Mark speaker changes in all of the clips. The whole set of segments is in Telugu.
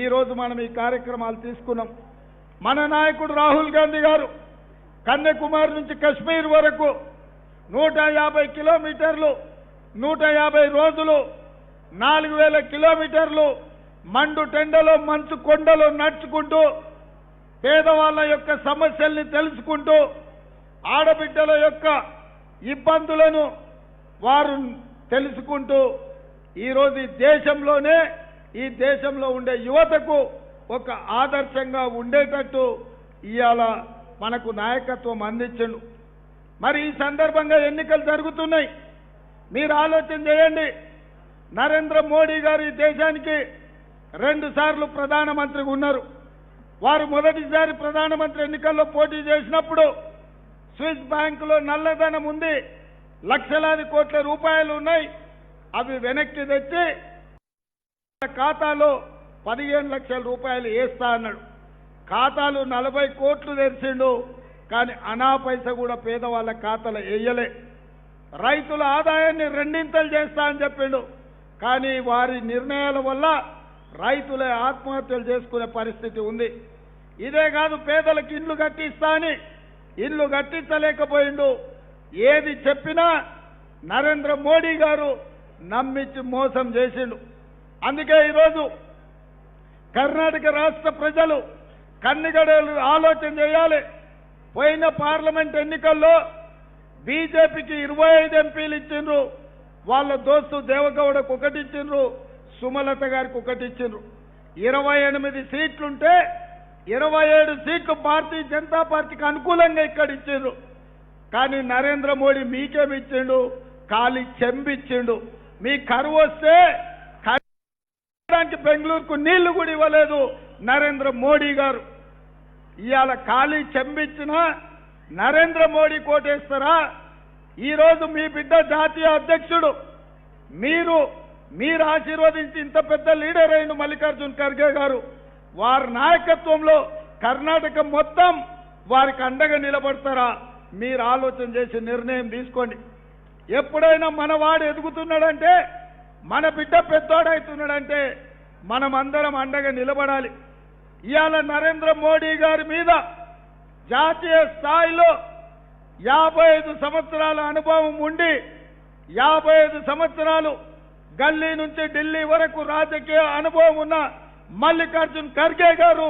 Speaker 1: ఈరోజు మనం ఈ కార్యక్రమాలు తీసుకున్నాం. మన నాయకుడు రాహుల్ గాంధీ గారు కన్యాకుమారి నుంచి కశ్మీర్ వరకు 150 కిలోమీటర్లు 150 రోజులు 4000 కిలోమీటర్లు మండు టెండలో మంచు కొండలో నడుచుకుంటూ పేదవాళ్ళ యొక్క సమస్యల్ని తెలుసుకుంటూ ఆడబిడ్డల యొక్క ఇబ్బందులను వారు తెలుసుకుంటూ ఈరోజు ఈ దేశంలో ఉండే యువతకు ఒక ఆదర్శంగా ఉండేటట్టు ఇవాళ మనకు నాయకత్వం అందించండు. మరి ఈ సందర్భంగా ఎన్నికలు జరుగుతున్నాయి. మీరు ఆలోచన చేయండి. నరేంద్ర మోడీ గారు ఈ దేశానికి 2 సార్లు ప్రధానమంత్రిగా ఉన్నారు. వారు మొదటిసారి ప్రధానమంత్రి ఎన్నికల్లో పోటీ చేసినప్పుడు స్విస్ బ్యాంకులో నల్లధనం ఉంది, లక్షలాది కోట్ల రూపాయలు ఉన్నాయి. అవి వెనక్కి తెచ్చి ఖాతాలో 15 లక్షల రూపాయలు వేస్తా అన్నాడు. ఖాతాలు 40 కోట్లు తెరిచిండు, కానీ అనా పైసా కూడా పేదవాళ్ళ ఖాతాలో వేయలే. రైతుల ఆదాయాన్ని 2 చేస్తా అని చెప్పిండు, కానీ వారి నిర్ణయాల వల్ల రైతులే ఆత్మహత్యలు చేసుకునే పరిస్థితి ఉంది. ఇదే కాదు, పేదలకు ఇండ్లు కట్టిస్తా అని ఇల్లు కట్టించలేకపోయిండు. ఏది చెప్పినా నరేంద్ర మోడీ గారు నమ్మించి మోసం చేసిండు. అందుకే ఈరోజు కర్ణాటక రాష్ట్ర ప్రజలు కన్నిగడలు ఆలోచన చేయాలి. పోయిన పార్లమెంట్ ఎన్నికల్లో బీజేపీకి 25 ఎంపీలు ఇచ్చిండ్రు. వాళ్ళ దోస్తు దేవగౌడకు 1 ఇచ్చిండ్రు, సుమలత గారికి 1 ఇచ్చిండ్రు. 28 సీట్లుంటే 27 సీట్లు భారతీయ జనతా పార్టీకి అనుకూలంగా ఇక్కడ ఇచ్చిండ్రు. కానీ నరేంద్ర మోడీ మీకేమి ఇచ్చిండు? ఖాళీ చెంబిచ్చిండు. మీ కరువు వస్తే బెంగళూరుకు నీళ్లు కూడా ఇవ్వలేదు నరేంద్ర మోడీ గారు. ఇవాళ ఖాళీ చెంబిచ్చిన నరేంద్ర మోడీ కోటేస్తారా? ఈరోజు మీ బిడ్డ జాతీయ అధ్యక్షుడు, మీరు ఆశీర్వదించి ఇంత పెద్ద లీడర్ అయిన మల్లికార్జున్ ఖర్గే గారు, వారి నాయకత్వంలో కర్ణాటక మొత్తం వారికి అండగా నిలబడతారా? మీరు ఆలోచన చేసి నిర్ణయం తీసుకోండి. ఎప్పుడైనా మనవాడు ఎదుగుతున్నాడంటే, మన బిడ్డ పెద్దోడవుతున్నాడంటే మనమందరం అండగా నిలబడాలి. ఇవాళ నరేంద్ర మోడీ గారి మీద జాతీయ స్థాయిలో 55 సంవత్సరాల అనుభవం ఉండి 55 సంవత్సరాలు గల్లీ నుంచి ఢిల్లీ వరకు రాజకీయ అనుభవం ఉన్న మల్లికార్జున్ ఖర్గే గారు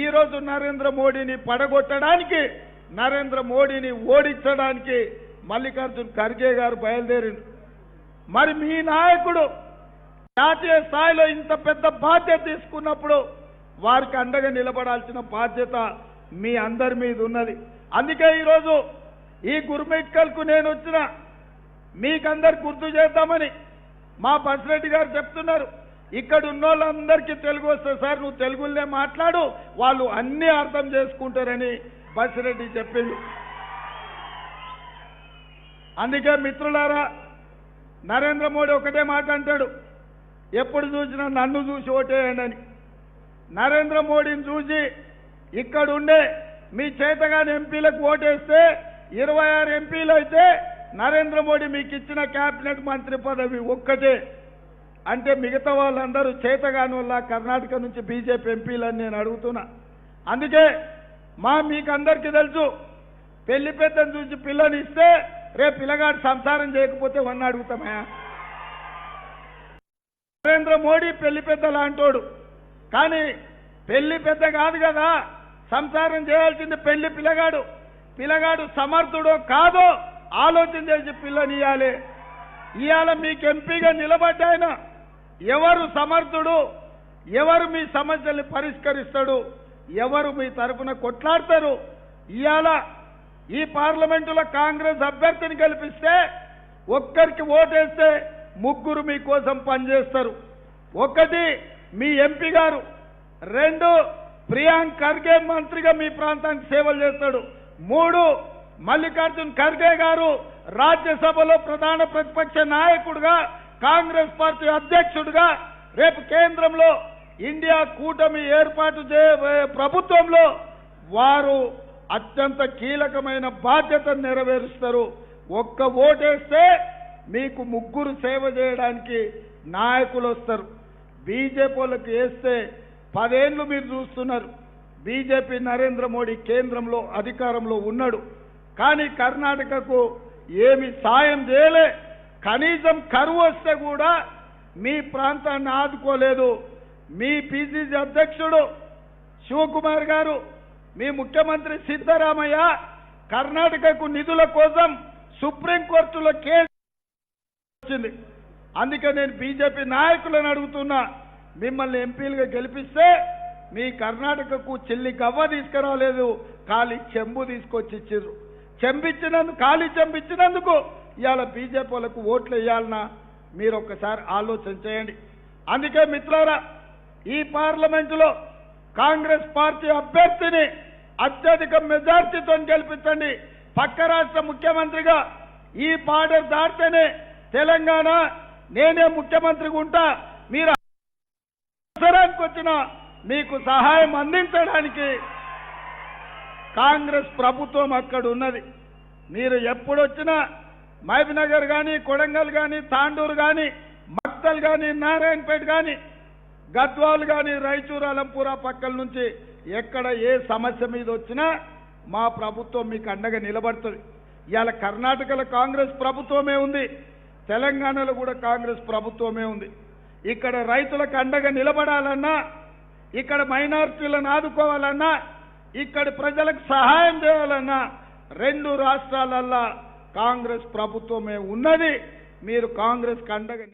Speaker 1: ఈరోజు నరేంద్ర మోడీని పడగొట్టడానికి, నరేంద్ర మోడీని ఓడించడానికి మల్లికార్జున్ ఖర్గే గారు బయలుదేరింది. మరి మీ నాయకుడు జాతీయ స్థాయిలో ఇంత పెద్ద బాధ్యత తీసుకున్నప్పుడు వారికి అండగా నిలబడాల్సిన బాధ్యత మీ అందరి మీద ఉన్నది. అందుకే ఈరోజు ఈ గుర్మిట్కల్కు నేను వచ్చిన మీకందరు గుర్తు చేద్దామని మా బసిరెడ్డి గారు చెప్తున్నారు. ఇక్కడ ఉన్న వాళ్ళందరికీ తెలుగు వస్తే సార్ నువ్వు తెలుగులోనే మాట్లాడు, వాళ్ళు అన్నీ అర్థం చేసుకుంటారని బసిరెడ్డి చెప్పిండు. అందుకే మిత్రులారా, నరేంద్ర మోడీ ఒకటే మాట అంటాడు, ఎప్పుడు చూసినా నన్ను చూసి ఓటేయండి అని. నరేంద్ర మోడీని చూసి ఇక్కడుండే మీ చేతగాని ఎంపీలకు ఓటేస్తే 26 ఎంపీలు అయితే నరేంద్ర మోడీ మీకు ఇచ్చిన క్యాబినెట్ మంత్రి పదవి ఒక్కటే. అంటే మిగతా వాళ్ళందరూ చేతగాని వల్ల కర్ణాటక నుంచి బీజేపీ ఎంపీలని నేను అడుగుతున్నా. అందుకే మీకు అందరికీ తెలుసు, పెళ్లి పెద్దను చూసి పిల్లని ఇస్తే రేపు పిల్లగాడు సంసారం చేయకపోతే వన్న అడుగుతామయ్యా. నరేంద్ర మోడీ పెళ్లి పెద్ద లాంటోడు, కానీ పెళ్లి పెద్ద కాదు కదా, సంసారం చేయాల్సింది పెళ్లి పిల్లగాడు సమర్థుడో కాదో ఆలోచన చేసి పిల్లనియాలి. ఇవాళ మీకు ఎంపీగా నిలబడ్డాయన ఎవరు సమర్థుడు, ఎవరు మీ సమస్యల్ని పరిష్కరిస్తాడు, ఎవరు మీ తరఫున కొట్లాడతారు? ఇవాళ ఈ పార్లమెంటులో కాంగ్రెస్ అభ్యర్థిని గెలిపిస్తే ఒక్కరికి ఓటేస్తే 3 మీకోసం పనిచేస్తారు. 1 మీ ఎంపీ గారు, 2 ప్రియాంక్ ఖర్గే మంత్రిగా మీ ప్రాంతానికి సేవలు చేస్తాడు, 3 మల్లికార్జున్ ఖర్గే గారు రాజ్యసభలో ప్రధాన ప్రతిపక్ష నాయకుడిగా, కాంగ్రెస్ పార్టీ అధ్యక్షుడిగా, రేపు కేంద్రంలో ఇండియా కూటమి ఏర్పాటు ప్రభుత్వంలో వారు అత్యంత కీలకమైన బాధ్యతను నెరవేరుస్తారు. ఒక్క ఓటేస్తే మీకు 3 సేవ చేయడానికి నాయకులు వస్తారు. బీజేపీ వాళ్ళకి వేస్తే 10 ఏళ్ళు మీరు చూస్తున్నారు. బీజేపీ నరేంద్ర మోడీ కేంద్రంలో అధికారంలో ఉన్నాడు, కానీ కర్ణాటకకు ఏమి సాయం చేయలే. కనీసం కరువు వస్తే కూడా మీ ప్రాంతాన్ని ఆదుకోలేదు. మీ పిసిసి అధ్యక్షుడు శివకుమార్ గారు, మీ ముఖ్యమంత్రి సిద్ధరామయ్య కర్ణాటకకు నిధుల కోసం సుప్రీంకోర్టులో కేసు వచ్చింది. అందుకే నేను బీజేపీ నాయకులను అడుగుతున్నా, మిమ్మల్ని ఎంపీలుగా గెలిపిస్తే మీ కర్ణాటకకు చెల్లి గవ్వ తీసుకురాలేదు, ఖాళీ చెంబు తీసుకొచ్చి ఇచ్చిర్రు. ఖాళీ చెంబిచ్చినందుకు ఇవాళ బీజేపీ వాళ్ళకు ఓట్లు వేయాలన్నా మీరు ఒక్కసారి ఆలోచన చేయండి. అందుకే మిత్రులారా, ఈ పార్లమెంటులో కాంగ్రెస్ పార్టీ అభ్యర్థిని అత్యధిక మెజార్టీతో గెలిపించండి. పక్క రాష్ట్ర ముఖ్యమంత్రిగా ఈ బార్డర్ దాటితేనే తెలంగాణ నేనే ముఖ్యమంత్రిగా ఉంటా, మీరు అవసరానికి వచ్చిన మీకు సహాయం అందించడానికి కాంగ్రెస్ ప్రభుత్వం అక్కడ ఉన్నది. మీరు ఎప్పుడొచ్చినా మహబూబ్నగర్ కానీ, కొడంగల్ కానీ, తాండూరు కానీ, మక్తల్ కానీ, నారాయణపేట కానీ, గద్వాల్ కానీ, రాయచూరు, అలంపూర పక్కల నుంచి ఎక్కడ ఏ సమస్య మీద వచ్చినా మా ప్రభుత్వం మీకు అండగా నిలబడుతుంది. ఇవాళ కర్ణాటకలో కాంగ్రెస్ ప్రభుత్వమే ఉంది, తెలంగాణలో కూడా కాంగ్రెస్ ప్రభుత్వమే ఉంది. ఇక్కడ రైతులకు అండగా నిలబడాలన్నా, ఇక్కడ మైనారిటీలను ఆదుకోవాలన్నా, ఇక్కడ ప్రజలకు సహాయం చేయాలన్నా 2 రాష్ట్రాలల్లో కాంగ్రెస్ ప్రభుత్వమే ఉన్నది. మీరు కాంగ్రెస్కి అండగా